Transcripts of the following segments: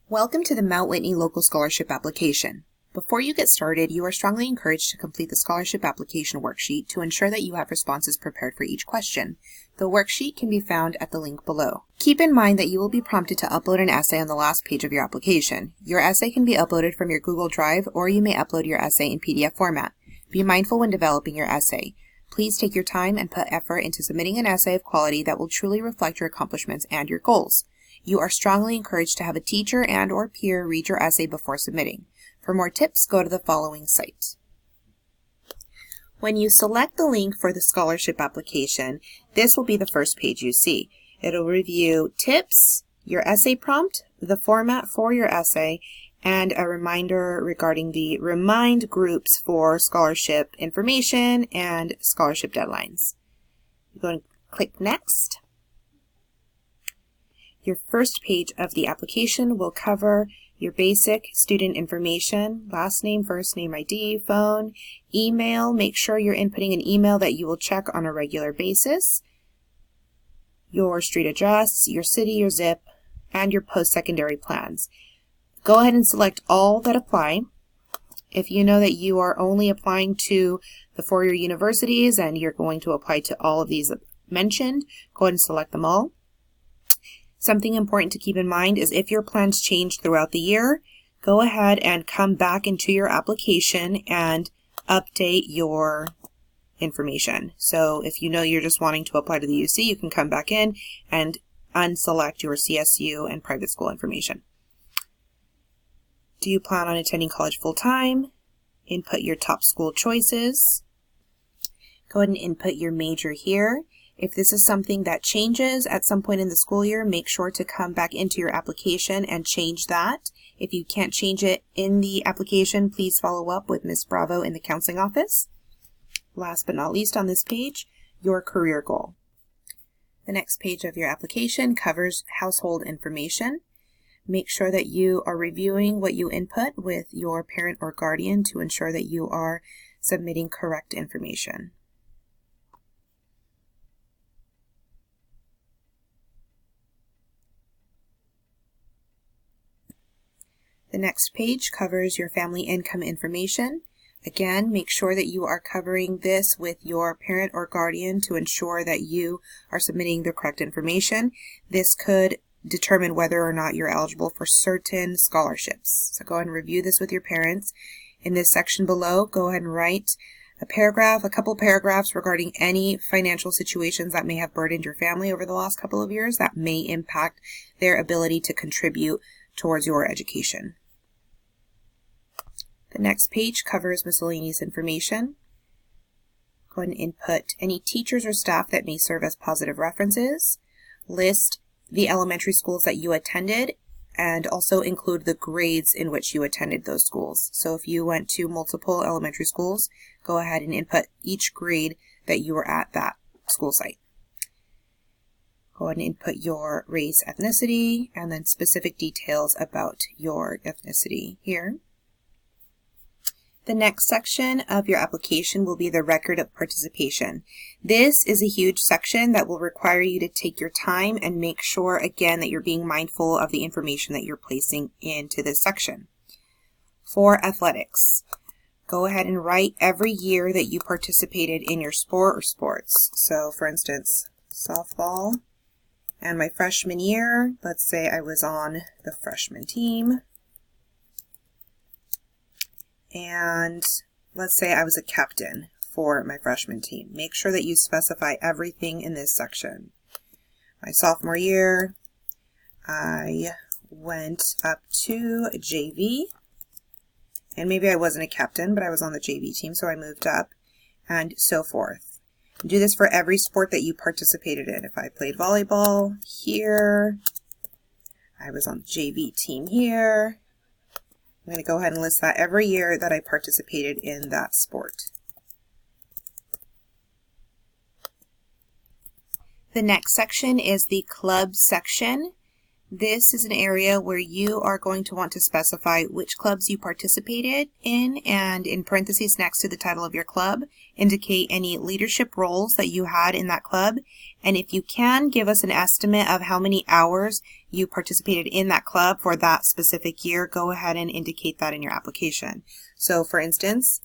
Welcome to the Mount Whitney Local Scholarship Application. Before you get started, you are strongly encouraged to complete the scholarship application worksheet to ensure that you have responses prepared for each question. The worksheet can be found at the link below. Keep in mind that you will be prompted to upload an essay on the last page of your application. Your essay can be uploaded from your Google Drive, or you may upload your essay in PDF format. Be mindful when developing your essay. Please take your time and put effort into submitting an essay of quality that will truly reflect your accomplishments and your goals. You are strongly encouraged to have a teacher and/or peer read your essay before submitting. For more tips, go to the following site. When you select the link for the scholarship application, this will be the first page you see. It'll review tips, your essay prompt, the format for your essay, and a reminder regarding the Remind groups for scholarship information and scholarship deadlines. You're going to click Next. Your first page of the application will cover your basic student information, last name, first name, ID, phone, email. Make sure you're inputting an email that you will check on a regular basis, your street address, your city, your zip, and your post-secondary plans. Go ahead and select all that apply. If you know that you are only applying to the four-year universities and you're going to apply to all of these mentioned, go ahead and select them all. Something important to keep in mind is if your plans change throughout the year, go ahead and come back into your application and update your information. So if you know you're just wanting to apply to the UC, you can come back in and unselect your CSU and private school information. Do you plan on attending college full-time? Input your top school choices. Go ahead and input your major here. If this is something that changes at some point in the school year, make sure to come back into your application and change that. If you can't change it in the application, please follow up with Ms. Bravo in the counseling office. Last but not least on this page, your career goal. The next page of your application covers household information. Make sure that you are reviewing what you input with your parent or guardian to ensure that you are submitting correct information. The next page covers your family income information. Again, make sure that you are covering this with your parent or guardian to ensure that you are submitting the correct information. This could determine whether or not you're eligible for certain scholarships. So go ahead and review this with your parents. In this section below, go ahead and write a paragraph, a couple paragraphs regarding any financial situations that may have burdened your family over the last couple of years that may impact their ability to contribute towards your education. The next page covers miscellaneous information. Go ahead and input any teachers or staff that may serve as positive references. List the elementary schools that you attended and also include the grades in which you attended those schools. So if you went to multiple elementary schools, go ahead and input each grade that you were at that school site. Go ahead and input your race, ethnicity, and then specific details about your ethnicity here. The next section of your application will be the record of participation. This is a huge section that will require you to take your time and make sure, again, that you're being mindful of the information that you're placing into this section. For athletics, go ahead and write every year that you participated in your sport or sports. So, for instance, softball. And my freshman year, let's say I was on the freshman team. And let's say I was a captain for my freshman team. Make sure that you specify everything in this section. My sophomore year, I went up to JV. And maybe I wasn't a captain, but I was on the JV team, so I moved up, and so forth. Do this for every sport that you participated in. If I played volleyball here, I was on the JV team here. I'm going to go ahead and list that every year that I participated in that sport. The next section is the club section. This is an area where you are going to want to specify which clubs you participated in, and in parentheses next to the title of your club, indicate any leadership roles that you had in that club. And if you can, give us an estimate of how many hours you participated in that club for that specific year, go ahead and indicate that in your application. So for instance,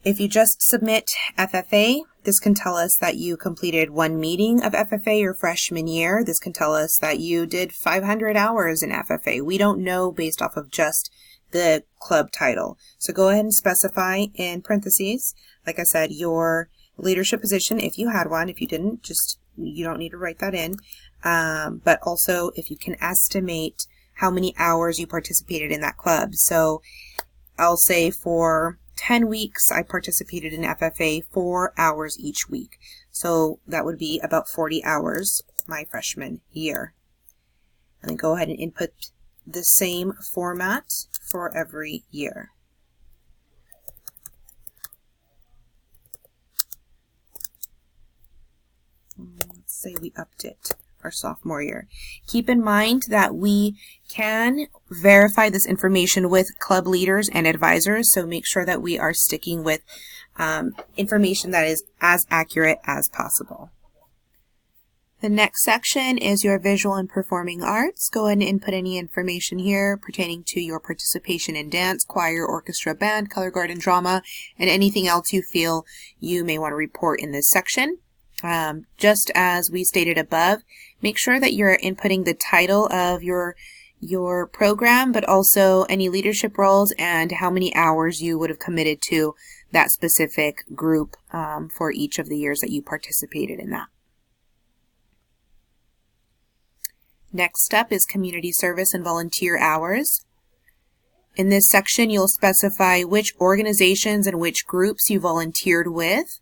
if you just submit FFA, this can tell us that you completed 1 meeting of FFA your freshman year. This can tell us that you did 500 hours in FFA. We don't know based off of just the club title. So go ahead and specify in parentheses, like I said, your leadership position if you had one. If you didn't, you don't need to write that in. But also if you can estimate how many hours you participated in that club. So I'll say for 10 weeks, I participated in FFA 4 hours each week. So that would be about 40 hours my freshman year. And then go ahead and input the same format for every year. Let's say we upped it our sophomore year. Keep in mind that we can verify this information with club leaders and advisors, so make sure that we are sticking with information that is as accurate as possible. The next section is your visual and performing arts. Go ahead and input any information here pertaining to your participation in dance, choir, orchestra, band, color guard, and drama, and anything else you feel you may want to report in this section. Just as we stated above, make sure that you're inputting the title of your program, but also any leadership roles and how many hours you would have committed to that specific group for each of the years that you participated in that. Next up is community service and volunteer hours. In this section, you'll specify which organizations and which groups you volunteered with.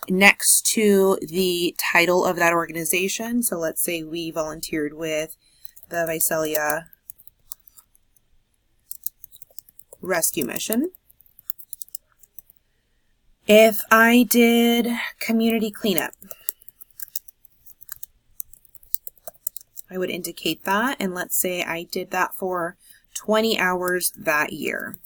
Next to the title of that organization. So let's say we volunteered with the Visalia Rescue Mission. If I did community cleanup, I would indicate that, and let's say I did that for 20 hours that year.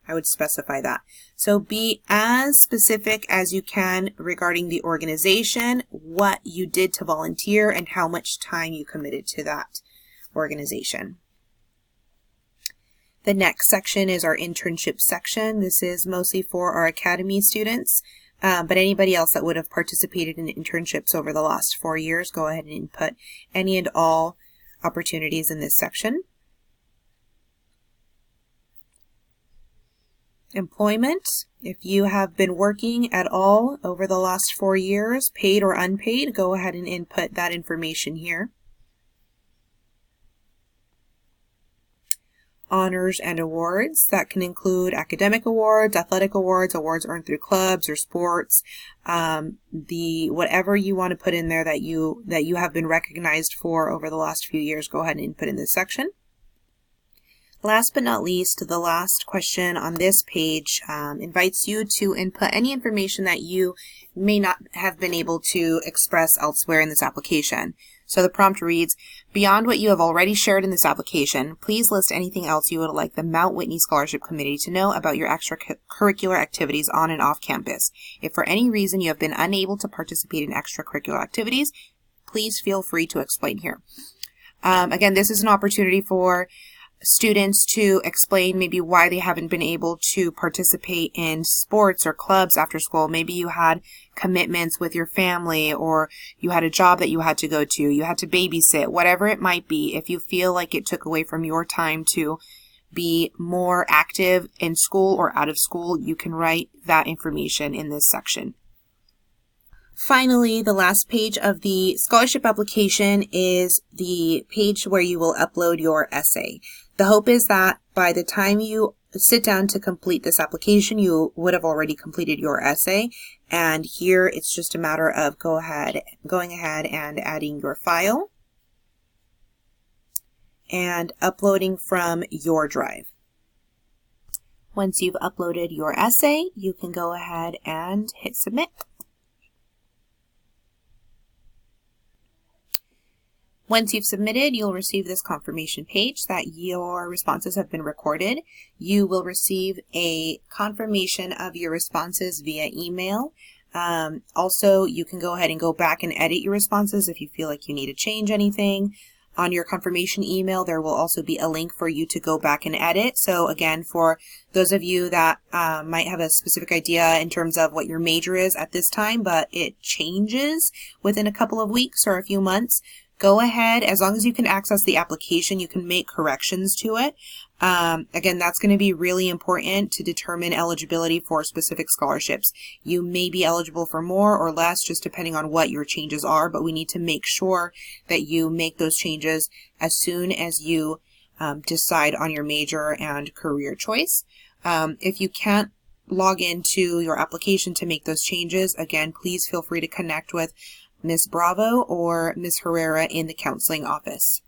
I would specify that. So be as specific as you can regarding the organization, what you did to volunteer, and how much time you committed to that organization. The next section is our internship section. This is mostly for our academy students, but anybody else that would have participated in internships over the last 4 years, go ahead and input any and all opportunities in this section. Employment, if you have been working at all over the last 4 years, paid or unpaid, go ahead and input that information here. Honors and awards, that can include academic awards, athletic awards, awards earned through clubs or sports, whatever you want to put in there that you have been recognized for over the last few years, go ahead and input in this section. Last but not least, the last question on this page invites you to input any information that you may not have been able to express elsewhere in this application. So the prompt reads, beyond what you have already shared in this application, please list anything else you would like the Mount Whitney Scholarship Committee to know about your extracurricular activities on and off campus. If for any reason you have been unable to participate in extracurricular activities, please feel free to explain here. Again, this is an opportunity for students to explain maybe why they haven't been able to participate in sports or clubs after school. Maybe you had commitments with your family, or you had a job that you had to go to, you had to babysit, whatever it might be. If you feel like it took away from your time to be more active in school or out of school, you can write that information in this section. Finally, the last page of the scholarship application is the page where you will upload your essay. The hope is that by the time you sit down to complete this application, you would have already completed your essay. And here it's just a matter of going ahead and adding your file and uploading from your drive. Once you've uploaded your essay, you can go ahead and hit submit. Once you've submitted, you'll receive this confirmation page that your responses have been recorded. You will receive a confirmation of your responses via email. Also, you can go ahead and go back and edit your responses if you feel like you need to change anything. On your confirmation email, there will also be a link for you to go back and edit. So again, for those of you that might have a specific idea in terms of what your major is at this time, but it changes within a couple of weeks or a few months, go ahead. As long as you can access the application, you can make corrections to it. Again, that's going to be really important to determine eligibility for specific scholarships. You may be eligible for more or less just depending on what your changes are, but we need to make sure that you make those changes as soon as you decide on your major and career choice. If you can't log into your application to make those changes, again, please feel free to connect with Ms. Bravo or Ms. Herrera in the counseling office.